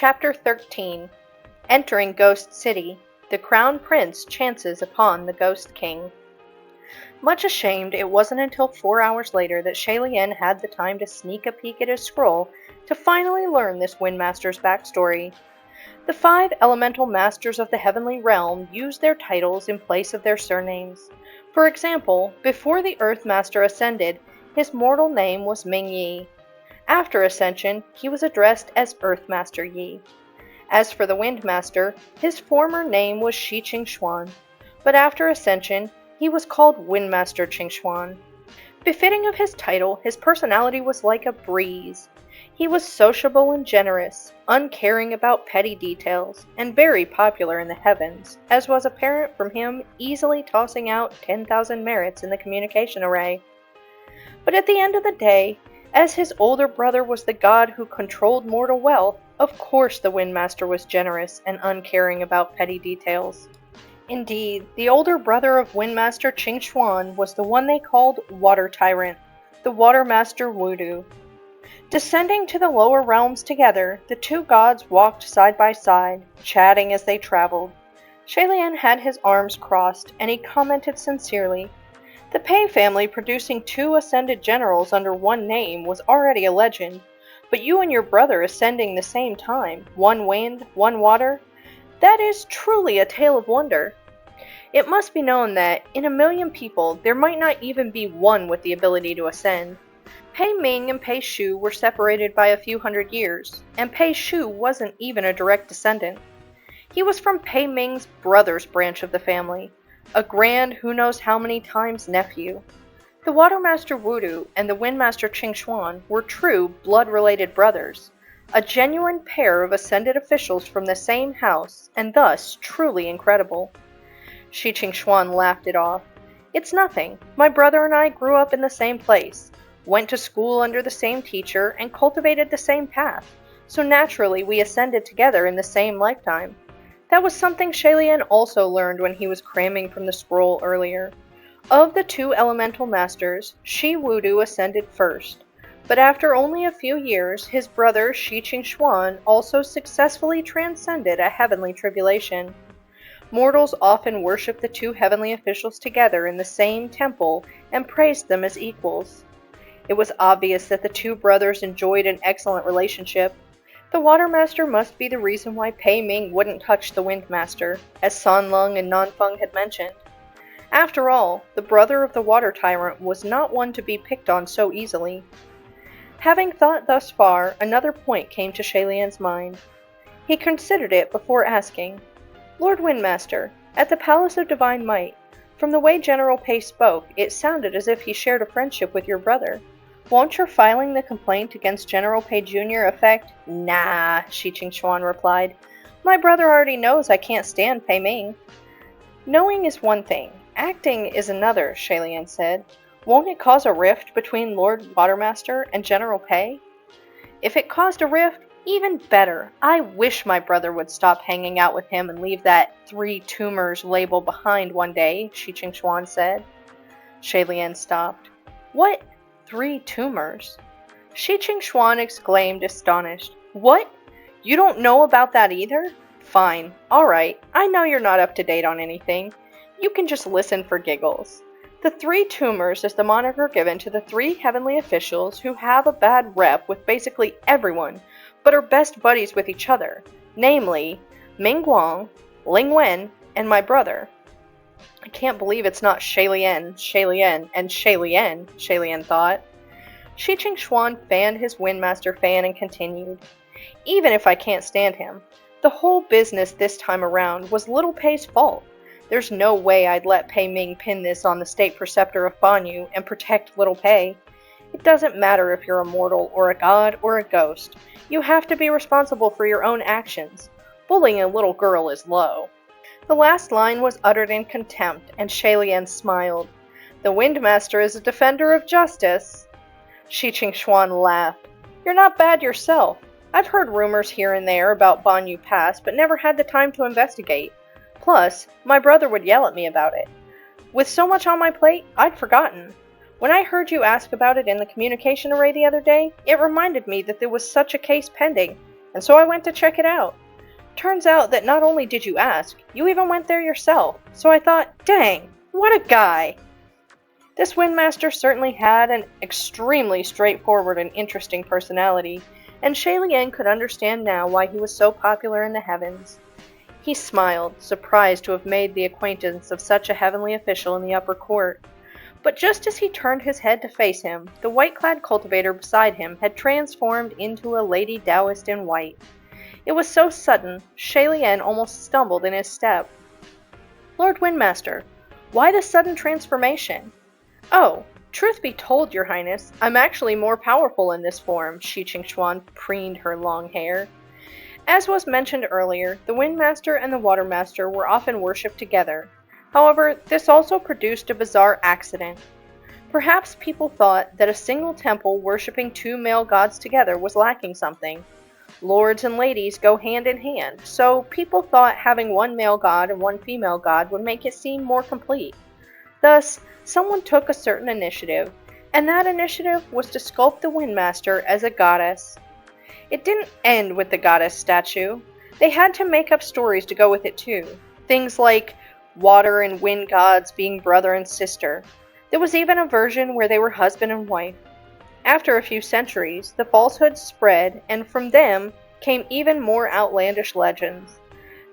Chapter 13. Entering Ghost City, the Crown Prince chances upon the Ghost King. Much ashamed, it wasn't until 4 hours later that Shelien had the time to sneak a peek at his scroll to finally learn this Windmaster's backstory. The 5 elemental masters of the heavenly realm used their titles in place of their surnames. For example, before the Earthmaster ascended, his mortal name was Ming Yi. After ascension, he was addressed as Earthmaster Yi. As for the Windmaster, his former name was Shi Qingxuan, but after ascension, he was called Windmaster Qingxuan. Befitting of his title, his personality was like a breeze. He was sociable and generous, uncaring about petty details, and very popular in the heavens, as was apparent from him easily tossing out 10,000 merits in the communication array. But at the end of the day, as his older brother was the god who controlled mortal wealth, of course the Windmaster was generous and uncaring about petty details. Indeed, the older brother of Windmaster Qingxuan was the one they called Water Tyrant, the Watermaster Wudu. Descending to the lower realms together, the two gods walked side by side, chatting as they traveled. Shelien had his arms crossed, and he commented sincerely, "The Pei family producing 2 ascended generals under one name was already a legend, but you and your brother ascending the same time, one wind, one water, that is truly a tale of wonder. It must be known that, in a million people, there might not even be one with the ability to ascend. Pei Ming and Pei Shu were separated by a few hundred years, and Pei Shu wasn't even a direct descendant. He was from Pei Ming's brother's branch of the family, a grand who knows how many times nephew. The Watermaster Wudu and the Windmaster Qingxuan were true blood-related brothers, a genuine pair of ascended officials from the same house, and thus truly incredible." Shi Qingxuan laughed it off. "It's nothing. My brother and I grew up in the same place, went to school under the same teacher, and cultivated the same path, so naturally we ascended together in the same lifetime." That was something Shelien also learned when he was cramming from the scroll earlier. Of the 2 elemental masters, Shi Wudu ascended first, but after only a few years, his brother Shi Qingxuan also successfully transcended a heavenly tribulation. Mortals often worship the 2 heavenly officials together in the same temple and praised them as equals. It was obvious that the 2 brothers enjoyed an excellent relationship. The Watermaster must be the reason why Pei Ming wouldn't touch the Windmaster, as San Lung and Nanfeng had mentioned. After all, the brother of the Water Tyrant was not one to be picked on so easily. Having thought thus far, another point came to Shelien's mind. He considered it before asking, "Lord Windmaster, at the Palace of Divine Might, from the way General Pei spoke, it sounded as if he shared a friendship with your brother. Won't your filing the complaint against General Pei Jr. affect—" "Nah," Shi Qingxuan replied. "My brother already knows I can't stand Pei Ming." "Knowing is one thing, acting is another," Shelien said. "Won't it cause a rift between Lord Watermaster and General Pei?" "If it caused a rift, even better. I wish my brother would stop hanging out with him and leave that 3 tumors label behind one day," Shi Qingxuan said. Shelien stopped. "What? 3 tumors?" Shi Qingxuan exclaimed, astonished. "What? You don't know about that either? Fine. Alright. I know you're not up to date on anything. You can just listen for giggles. The 3 tumors is the moniker given to the 3 heavenly officials who have a bad rep with basically everyone, but are best buddies with each other, namely, Ming Guang, Ling Wen, and my brother." "I can't believe it's not Shelien, and Shelien," Shelien thought. Shi Qingxuan fanned his Windmaster fan and continued, "Even if I can't stand him, the whole business this time around was little Pei's fault. There's no way I'd let Pei Ming pin this on the State Preceptor of Banyu and protect little Pei. It doesn't matter if you're a mortal or a god or a ghost. You have to be responsible for your own actions. Bullying a little girl is low." The last line was uttered in contempt, and Shelien smiled. "The Windmaster is a defender of justice." Shi Qingxuan laughed. "You're not bad yourself. I've heard rumors here and there about Banyu Pass, but never had the time to investigate. Plus, my brother would yell at me about it. With so much on my plate, I'd forgotten. When I heard you ask about it in the communication array the other day, it reminded me that there was such a case pending, and so I went to check it out. Turns out that not only did you ask, you even went there yourself, so I thought, dang, what a guy! This Windmaster certainly had an extremely straightforward and interesting personality, and Shay-Lian could understand now why he was so popular in the heavens. He smiled, surprised to have made the acquaintance of such a heavenly official in the upper court. But just as he turned his head to face him, the white-clad cultivator beside him had transformed into a lady Taoist in white. It was so sudden, Shay-Lian almost stumbled in his step. Lord Windmaster, why this sudden transformation? Oh, truth be told, Your Highness, I'm actually more powerful in this form, Shi Qingxuan preened her long hair. As was mentioned earlier, the Windmaster and the Watermaster were often worshipped together. However, this also produced a bizarre accident. Perhaps people thought that a single temple worshipping two male gods together was lacking something. Lords and ladies go hand in hand, so people thought having one male god and one female god would make it seem more complete. Thus, someone took a certain initiative, and that initiative was to sculpt the Windmaster as a goddess. It didn't end with the goddess statue. They had to make up stories to go with it too. Things like water and wind gods being brother and sister. There was even a version where they were husband and wife. After a few centuries, the falsehoods spread, and from them came even more outlandish legends.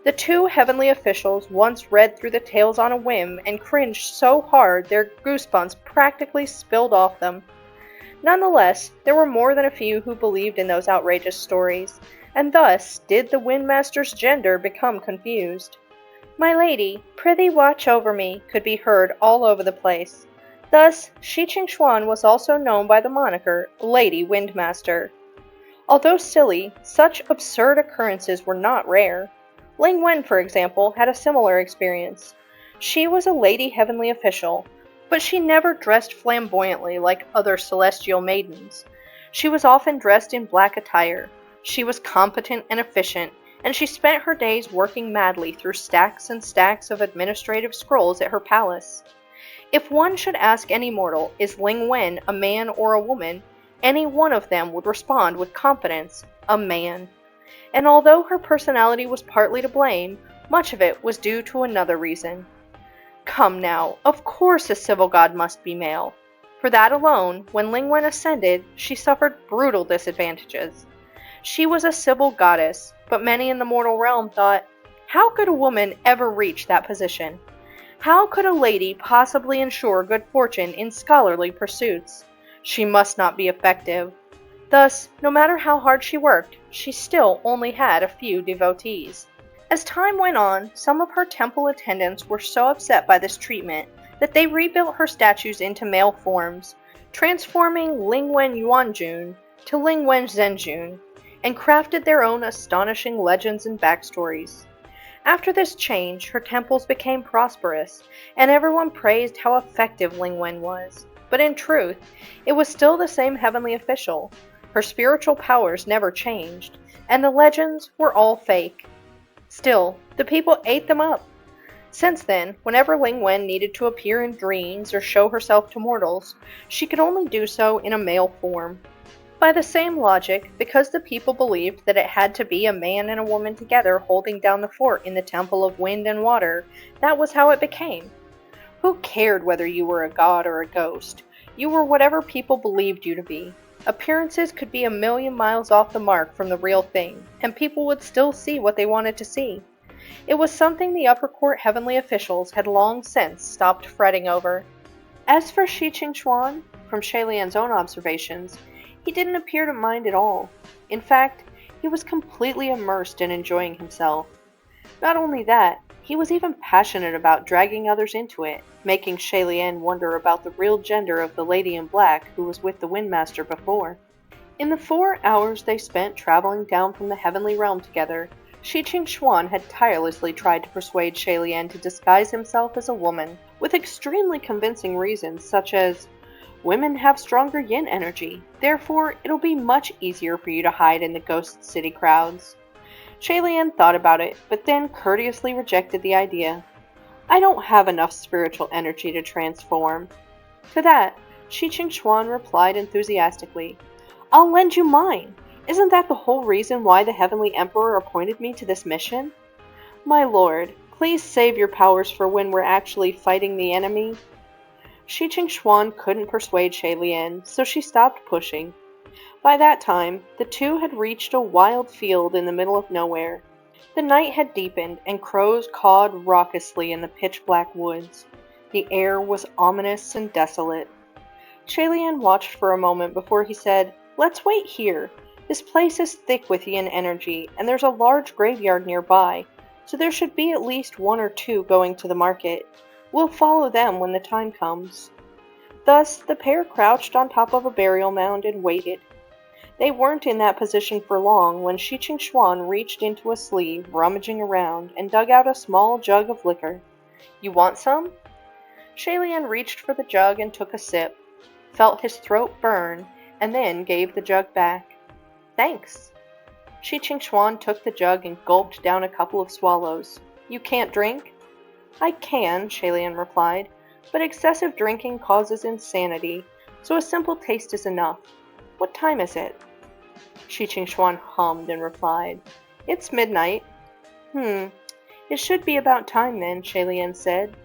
The two heavenly officials once read through the tales on a whim and cringed so hard their goosebumps practically spilled off them. Nonetheless, there were more than a few who believed in those outrageous stories, and thus did the Windmaster's gender become confused. "My lady, prithee watch over me," could be heard all over the place. Thus, Shi Qingxuan was also known by the moniker Lady Windmaster. Although silly, such absurd occurrences were not rare. Ling Wen, for example, had a similar experience. She was a lady heavenly official, but she never dressed flamboyantly like other celestial maidens. She was often dressed in black attire. She was competent and efficient, and she spent her days working madly through stacks and stacks of administrative scrolls at her palace. If one should ask any mortal, is Ling Wen a man or a woman, any one of them would respond with confidence, a man. And although her personality was partly to blame, much of it was due to another reason. Come now, of course a civil god must be male. For that alone, when Ling Wen ascended, she suffered brutal disadvantages. She was a civil goddess, but many in the mortal realm thought, how could a woman ever reach that position? How could a lady possibly ensure good fortune in scholarly pursuits? She must not be effective. Thus, no matter how hard she worked, she still only had a few devotees. As time went on, some of her temple attendants were so upset by this treatment that they rebuilt her statues into male forms, transforming Lingwen Yuanjun to Lingwen Zhenjun, and crafted their own astonishing legends and backstories. After this change, her temples became prosperous, and everyone praised how effective Ling Wen was. But in truth, it was still the same heavenly official. Her spiritual powers never changed, and the legends were all fake. Still, the people ate them up. Since then, whenever Ling Wen needed to appear in dreams or show herself to mortals, she could only do so in a male form. By the same logic, because the people believed that it had to be a man and a woman together holding down the fort in the Temple of Wind and Water, that was how it became. Who cared whether you were a god or a ghost? You were whatever people believed you to be. Appearances could be a million miles off the mark from the real thing, and people would still see what they wanted to see. It was something the upper court heavenly officials had long since stopped fretting over. As for Shi Qingxuan, from Shay-Lian's own observations, he didn't appear to mind at all. In fact, he was completely immersed in enjoying himself. Not only that, he was even passionate about dragging others into it, making Shay-Lian wonder about the real gender of the lady in black who was with the Windmaster before. In the 4 hours they spent traveling down from the heavenly realm together, Shi Qingxuan had tirelessly tried to persuade Shay-Lian to disguise himself as a woman, with extremely convincing reasons such as, women have stronger yin energy, therefore it'll be much easier for you to hide in the Ghost City crowds. Shay-Lian thought about it, but then courteously rejected the idea. I don't have enough spiritual energy to transform. To that, Shi Qingxuan replied enthusiastically, I'll lend you mine. Isn't that the whole reason why the Heavenly Emperor appointed me to this mission? My lord, please save your powers for when we're actually fighting the enemy. Shi Qingxuan couldn't persuade Shailian, so she stopped pushing. By that time, the two had reached a wild field in the middle of nowhere. The night had deepened, and crows cawed raucously in the pitch-black woods. The air was ominous and desolate. Shailian watched for a moment before he said, "Let's wait here. This place is thick with yin energy, and there's a large graveyard nearby, so there should be at least one or two going to the market. We'll follow them when the time comes." Thus, the pair crouched on top of a burial mound and waited. They weren't in that position for long when Shi Qingxuan reached into a sleeve, rummaging around, and dug out a small jug of liquor. "You want some?" Shailian reached for the jug and took a sip, felt his throat burn, and then gave the jug back. "Thanks." Shi Qingxuan took the jug and gulped down a couple of swallows. "You can't drink?" "I can," Shailian replied, "but excessive drinking causes insanity, so a simple taste is enough. What time is it?" Shi Qingxuan hummed and replied, "It's midnight." It should be about time then," Shailian said.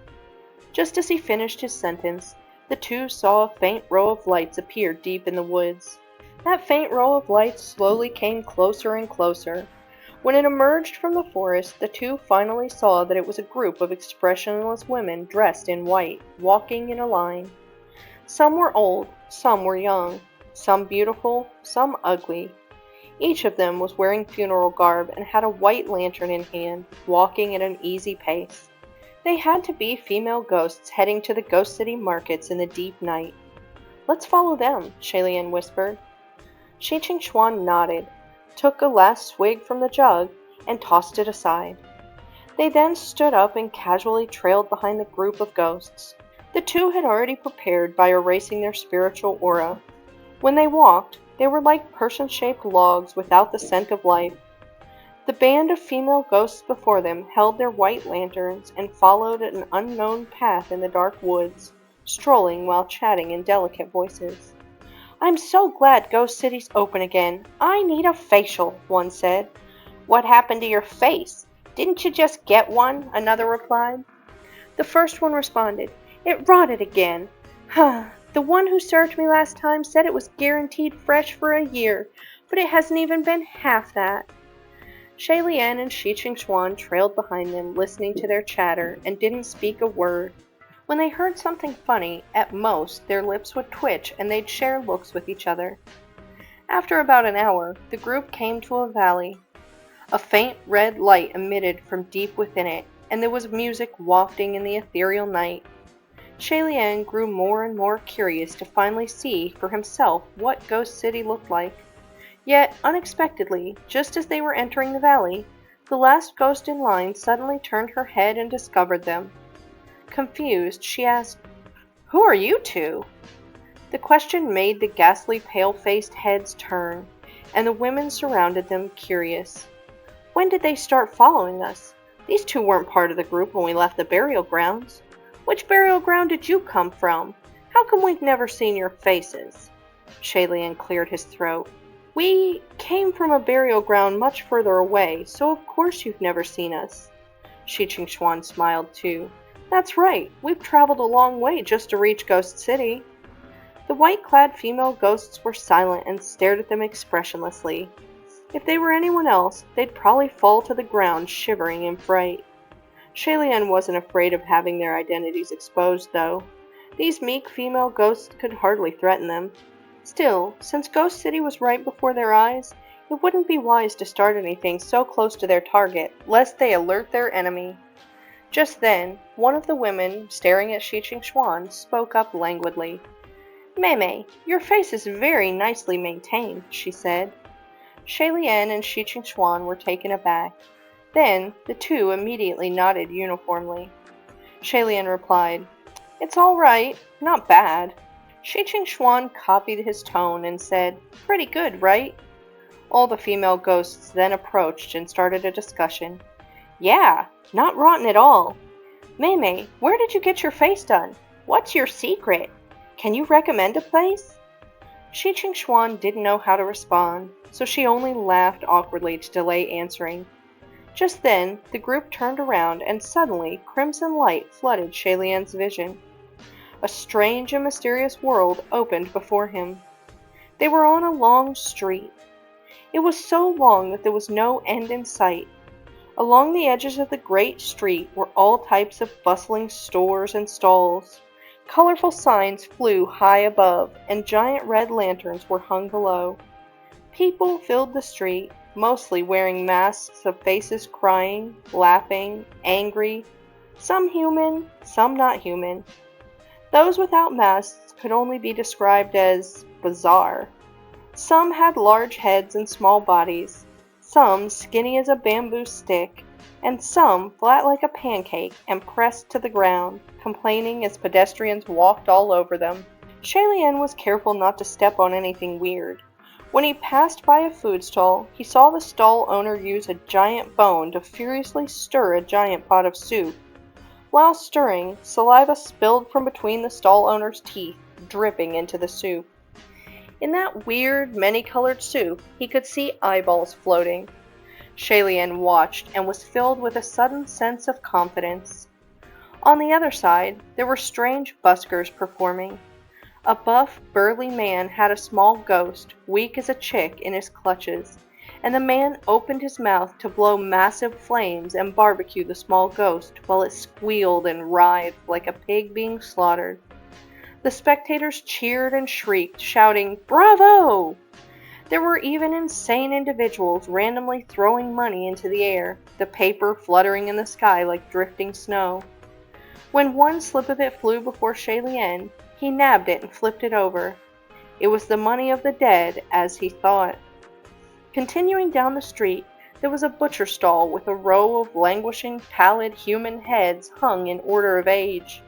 Just as he finished his sentence, the two saw a faint row of lights appear deep in the woods. That faint row of lights slowly came closer and closer. When it emerged from the forest, the two finally saw that it was a group of expressionless women dressed in white, walking in a line. Some were old, some were young, some beautiful, some ugly. Each of them was wearing funeral garb and had a white lantern in hand, walking at an easy pace. They had to be female ghosts heading to the Ghost City markets in the deep night. "Let's follow them," Shailian whispered. Shi Qingxuan nodded, took a last swig from the jug, and tossed it aside. They then stood up and casually trailed behind the group of ghosts. The two had already prepared by erasing their spiritual aura. When they walked, they were like person-shaped logs without the scent of life. The band of female ghosts before them held their white lanterns and followed an unknown path in the dark woods, strolling while chatting in delicate voices. "I'm so glad Ghost City's open again. I need a facial," one said. "What happened to your face? Didn't you just get one?" another replied. The first one responded, "It rotted again. The one who served me last time said it was guaranteed fresh for a year, but it hasn't even been half that." Shailian and Shi Qingxuan trailed behind them, listening to their chatter, and didn't speak a word. When they heard something funny, at most, their lips would twitch and they'd share looks with each other. After about an hour, the group came to a valley. A faint red light emitted from deep within it, and there was music wafting in the ethereal night. Shailian grew more and more curious to finally see for himself what Ghost City looked like. Yet, unexpectedly, just as they were entering the valley, the last ghost in line suddenly turned her head and discovered them. Confused, she asked, "Who are you two?" The question made the ghastly pale-faced heads turn, and the women surrounded them, curious. "When did they start following us? These two weren't part of the group when we left the burial grounds. Which burial ground did you come from? How come we've never seen your faces?" Shailian cleared his throat. "We came from a burial ground much further away, so of course you've never seen us." Shi Qingxuan smiled too. "That's right, we've traveled a long way just to reach Ghost City." The white-clad female ghosts were silent and stared at them expressionlessly. If they were anyone else, they'd probably fall to the ground shivering in fright. Shailian wasn't afraid of having their identities exposed, though. These meek female ghosts could hardly threaten them. Still, since Ghost City was right before their eyes, it wouldn't be wise to start anything so close to their target, lest they alert their enemy. Just then, one of the women, staring at Shi Qingxuan, spoke up languidly. "Mei, your face is very nicely maintained," she said. Shailian and Shi Qingxuan were taken aback. Then, the two immediately nodded uniformly. Shailian replied, "It's all right, not bad." Shi Qingxuan copied his tone and said, "Pretty good, right?" All the female ghosts then approached and started a discussion. "Yeah, not rotten at all. Mei, where did you get your face done? What's your secret? Can you recommend a place?" Shi Chuan didn't know how to respond, so she only laughed awkwardly to delay answering. Just then, the group turned around and suddenly crimson light flooded Shalian's vision. A strange and mysterious world opened before him. They were on a long street. It was so long that there was no end in sight. Along the edges of the great street were all types of bustling stores and stalls. Colorful signs flew high above, and giant red lanterns were hung below. People filled the street, mostly wearing masks of faces crying, laughing, angry, some human, some not human. Those without masks could only be described as bizarre. Some had large heads and small bodies, some skinny as a bamboo stick, and some flat like a pancake and pressed to the ground, complaining as pedestrians walked all over them. Shalian was careful not to step on anything weird. When he passed by a food stall, he saw the stall owner use a giant bone to furiously stir a giant pot of soup. While stirring, saliva spilled from between the stall owner's teeth, dripping into the soup. In that weird, many-colored soup, he could see eyeballs floating. Shalian watched and was filled with a sudden sense of confidence. On the other side, there were strange buskers performing. A buff, burly man had a small ghost, weak as a chick, in his clutches, and the man opened his mouth to blow massive flames and barbecue the small ghost while it squealed and writhed like a pig being slaughtered. The spectators cheered and shrieked, shouting, "Bravo!" There were even insane individuals randomly throwing money into the air, the paper fluttering in the sky like drifting snow. When one slip of it flew before Shalian, he nabbed it and flipped it over. It was the money of the dead, as he thought. Continuing down the street, there was a butcher stall with a row of languishing, pallid human heads hung in order of age.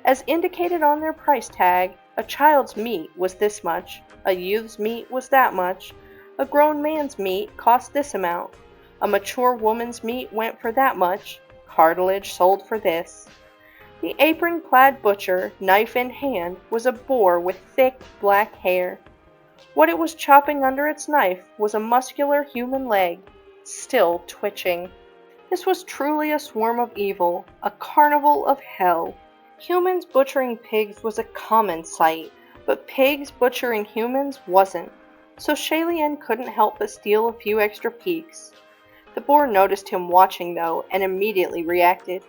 As indicated on their price tag, a child's meat was this much, a youth's meat was that much, a grown man's meat cost this amount, a mature woman's meat went for that much, cartilage sold for this. The apron-clad butcher, knife in hand, was a boar with thick, black hair. What it was chopping under its knife was a muscular human leg, still twitching. This was truly a swarm of evil, a carnival of hell. Humans butchering pigs was a common sight, but pigs butchering humans wasn't, so Shalian couldn't help but steal a few extra peeks. The boar noticed him watching, though, and immediately reacted.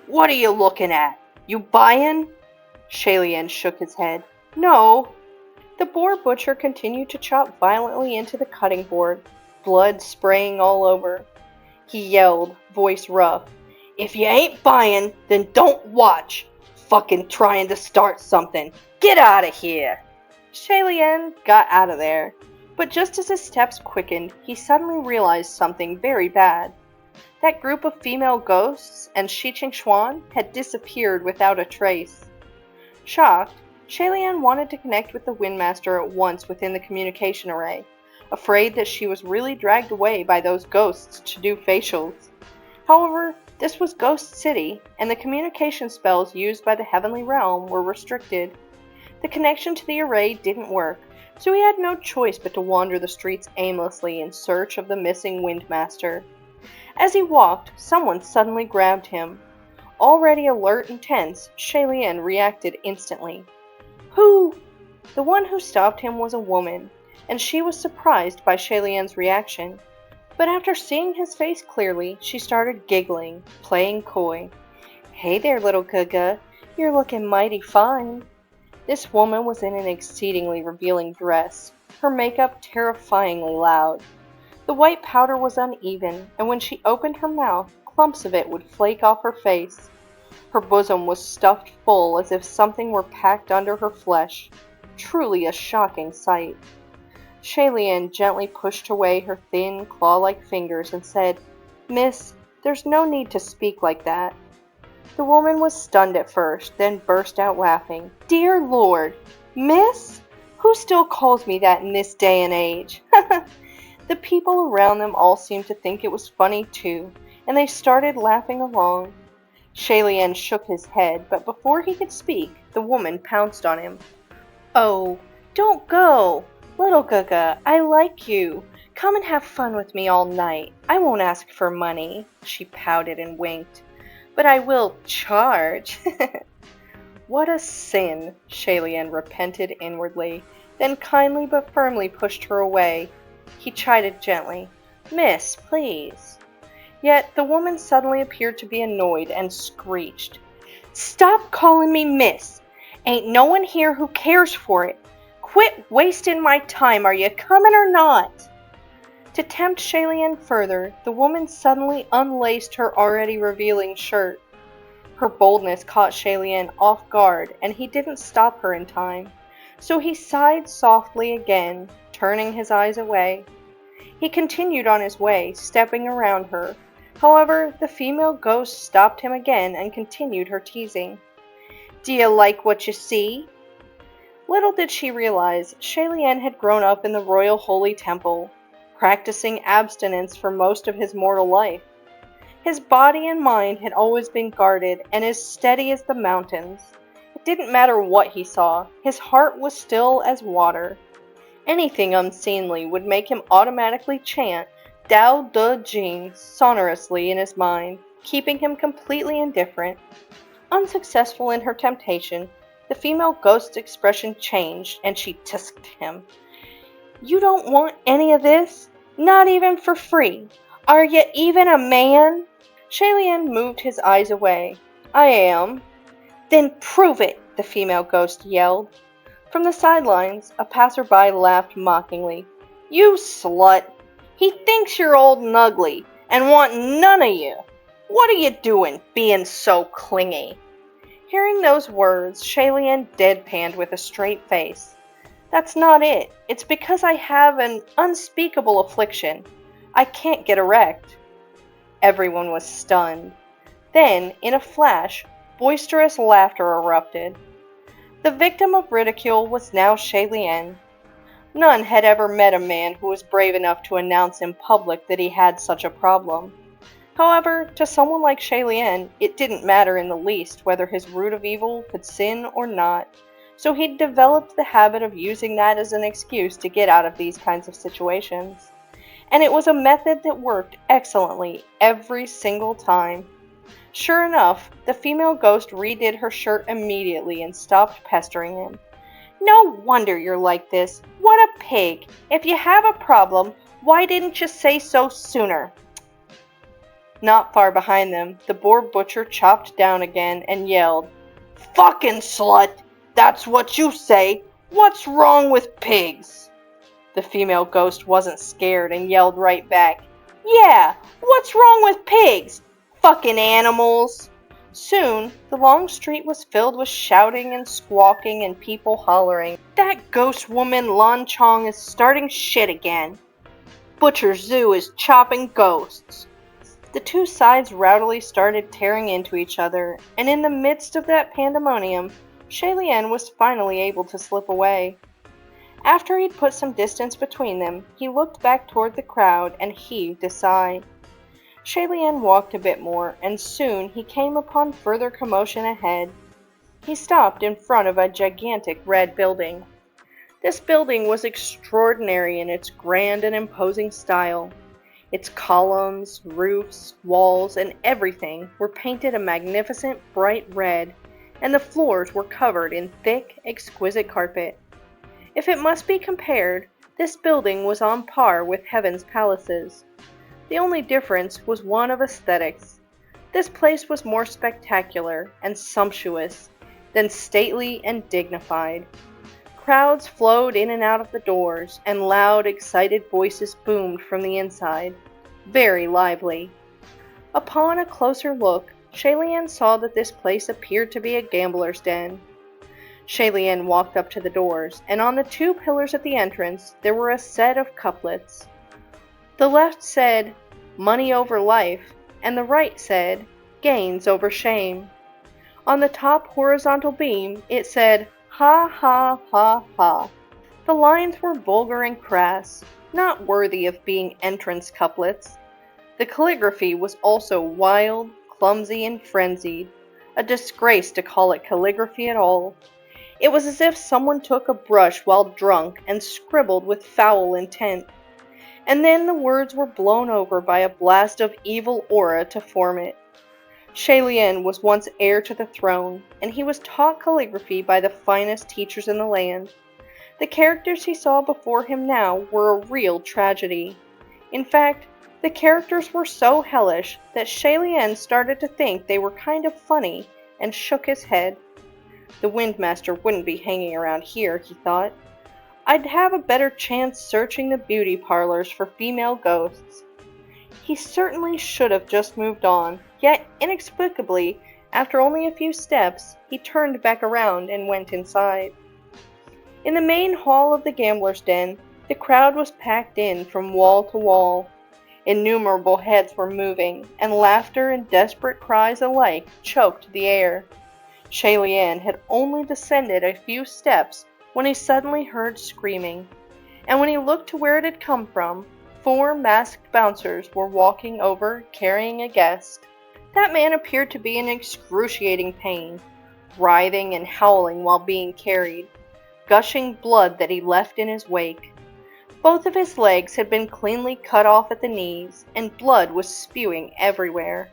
"What are you looking at? You buyin'?" Shalian shook his head. "No." The boar butcher continued to chop violently into the cutting board, blood spraying all over. He yelled, voice rough, "If you ain't buyin', then don't watch. Fucking trying to start something. Get out of here." Shalian got out of there, but just as his steps quickened, he suddenly realized something very bad. That group of female ghosts and Shi Chuan had disappeared without a trace. Shocked, Shalian wanted to connect with the Windmaster at once within the communication array, afraid that she was really dragged away by those ghosts to do facials. However, this was Ghost City, and the communication spells used by the Heavenly Realm were restricted. The connection to the array didn't work, so he had no choice but to wander the streets aimlessly in search of the missing Windmaster. As he walked, someone suddenly grabbed him. Already alert and tense, Shalian reacted instantly. "Who?" The one who stopped him was a woman, and she was surprised by Shalian's reaction. But after seeing his face clearly, she started giggling, playing coy. "Hey there, little Gaga. You're looking mighty fine." This woman was in an exceedingly revealing dress, her makeup terrifyingly loud. The white powder was uneven, and when she opened her mouth, clumps of it would flake off her face. Her bosom was stuffed full as if something were packed under her flesh. Truly a shocking sight. Shalian gently pushed away her thin, claw-like fingers and said, "Miss, there's no need to speak like that." The woman was stunned at first, then burst out laughing. "Dear Lord! Miss? Who still calls me that in this day and age?" The people around them all seemed to think it was funny too, and they started laughing along. Shalian shook his head, but before he could speak, the woman pounced on him. "Oh, Don't go! Little Gaga, I like you. Come and have fun with me all night. I won't ask for money. She pouted and winked. But I will charge. What a sin! Shalian repented inwardly, then kindly but firmly pushed her away. He chided gently. Miss, please. Yet the woman suddenly appeared to be annoyed and screeched. Stop calling me miss! Ain't no one here who cares for it. Quit wasting my time, are you coming or not? To tempt Shalian further, the woman suddenly unlaced her already revealing shirt. Her boldness caught Shalian off guard, and he didn't stop her in time, so he sighed softly again, turning his eyes away. He continued on his way, stepping around her. However, the female ghost stopped him again and continued her teasing. Do you like what you see? Little did she realize, Shalian had grown up in the royal holy temple, practicing abstinence for most of his mortal life. His body and mind had always been guarded and as steady as the mountains. It didn't matter what he saw, his heart was still as water. Anything unseemly would make him automatically chant Dao De Jing sonorously in his mind, keeping him completely indifferent. Unsuccessful in her temptation, the female ghost's expression changed, and she tisked him. You don't want any of this? Not even for free? Are you even a man? Shalian moved his eyes away. I am. Then prove it, the female ghost yelled. From the sidelines, a passerby laughed mockingly. You slut! He thinks you're old and ugly, and want none of you. What are you doing, being so clingy? Hearing those words, Shalian deadpanned with a straight face. That's not it. It's because I have an unspeakable affliction. I can't get erect. Everyone was stunned. Then, in a flash, boisterous laughter erupted. The victim of ridicule was now Shalian. None had ever met a man who was brave enough to announce in public that he had such a problem. However, to someone like Shalian, it didn't matter in the least whether his root of evil could sin or not, so he'd developed the habit of using that as an excuse to get out of these kinds of situations. And it was a method that worked excellently every single time. Sure enough, the female ghost redid her shirt immediately and stopped pestering him. No wonder you're like this. What a pig. If you have a problem, why didn't you say so sooner? Not far behind them, the boar butcher chopped down again and yelled, Fucking slut! That's what you say! What's wrong with pigs? The female ghost wasn't scared and yelled right back, Yeah, what's wrong with pigs? Fucking animals! Soon, the long street was filled with shouting and squawking and people hollering, That ghost woman Lan Chong is starting shit again. Butcher Zhu is chopping ghosts. The two sides rowdily started tearing into each other, and in the midst of that pandemonium, Shalian was finally able to slip away. After he'd put some distance between them, he looked back toward the crowd and heaved a sigh. Shalian walked a bit more, and soon he came upon further commotion ahead. He stopped in front of a gigantic red building. This building was extraordinary in its grand and imposing style. Its columns, roofs, walls, and everything were painted a magnificent bright red, and the floors were covered in thick, exquisite carpet. If it must be compared, this building was on par with heaven's palaces. The only difference was one of aesthetics. This place was more spectacular and sumptuous than stately and dignified. Crowds flowed in and out of the doors, and loud, excited voices boomed from the inside. Very lively. Upon a closer look, Shalian saw that this place appeared to be a gambler's den. Shalian walked up to the doors, and on the two pillars at the entrance there were a set of couplets. The left said, Money over life, and the right said, Gains over shame. On the top horizontal beam it said, Ha ha ha ha. The lines were vulgar and crass, not worthy of being entrance couplets. The calligraphy was also wild, clumsy, and frenzied, a disgrace to call it calligraphy at all. It was as if someone took a brush while drunk and scribbled with foul intent, and then the words were blown over by a blast of evil aura to form it. Shalien was once heir to the throne, and he was taught calligraphy by the finest teachers in the land. The characters he saw before him now were a real tragedy. In fact, the characters were so hellish that Shalien started to think they were kind of funny and shook his head. The Windmaster wouldn't be hanging around here, he thought. I'd have a better chance searching the beauty parlors for female ghosts. He certainly should have just moved on, yet inexplicably, after only a few steps, he turned back around and went inside. In the main hall of the gambler's den, the crowd was packed in from wall to wall. Innumerable heads were moving, and laughter and desperate cries alike choked the air. Shalien had only descended a few steps when he suddenly heard screaming, and when he looked to where it had come from, 4 masked bouncers were walking over carrying a guest. That man appeared to be in excruciating pain, writhing and howling while being carried, gushing blood that he left in his wake. Both of his legs had been cleanly cut off at the knees, and blood was spewing everywhere.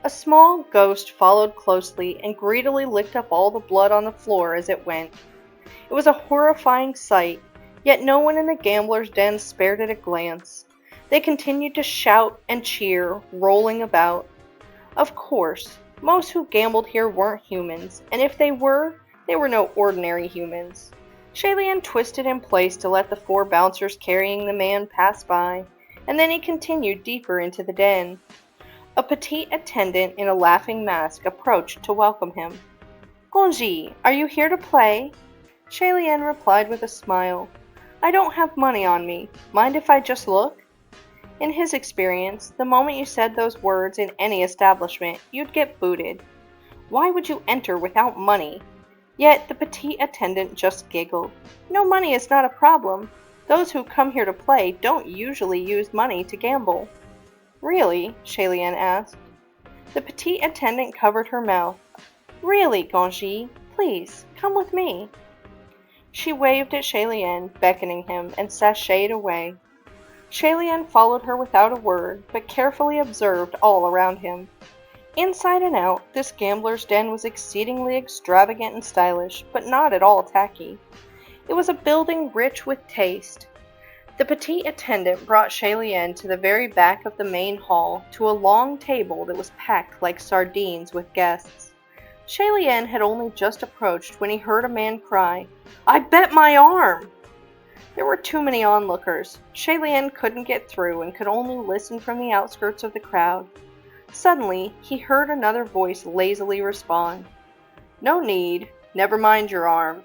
A small ghost followed closely and greedily licked up all the blood on the floor as it went. It was a horrifying sight, yet no one in the gambler's den spared it a glance. They continued to shout and cheer, rolling about. Of course, most who gambled here weren't humans, and if they were no ordinary humans. Shalien twisted in place to let the 4 bouncers carrying the man pass by, and then he continued deeper into the den. A petite attendant in a laughing mask approached to welcome him. "Gonji, are you here to play?" Shalien replied with a smile. "I don't have money on me. Mind if I just look?" In his experience, the moment you said those words in any establishment, you'd get booted. Why would you enter without money? Yet the petite attendant just giggled. "No money is not a problem. Those who come here to play don't usually use money to gamble." "Really?" Shalien asked. The petite attendant covered her mouth. "Really, Gonji, please, come with me." She waved at Shalien, beckoning him, and sashayed away. Shalien followed her without a word, but carefully observed all around him. Inside and out, this gambler's den was exceedingly extravagant and stylish, but not at all tacky. It was a building rich with taste. The petite attendant brought Shalien to the very back of the main hall, to a long table that was packed like sardines with guests. Shalien had only just approached when he heard a man cry, "I bet my arm!" There were too many onlookers. Shalien couldn't get through and could only listen from the outskirts of the crowd. Suddenly, he heard another voice lazily respond, "No need. Never mind your arm.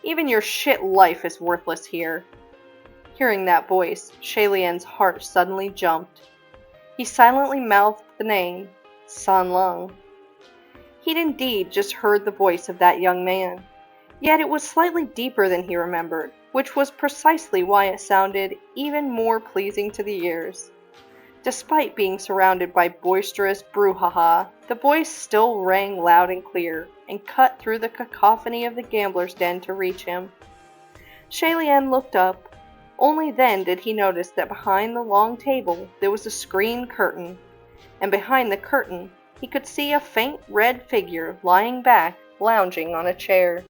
Even your shit life is worthless here." Hearing that voice, Shalien's heart suddenly jumped. He silently mouthed the name, San Lung. He'd indeed just heard the voice of that young man, yet it was slightly deeper than he remembered, which was precisely why it sounded even more pleasing to the ears. Despite being surrounded by boisterous brouhaha, the voice still rang loud and clear, and cut through the cacophony of the gambler's den to reach him. Shalien looked up. Only then did he notice that behind the long table there was a screen curtain, and behind the curtain he could see a faint red figure lying back, lounging on a chair.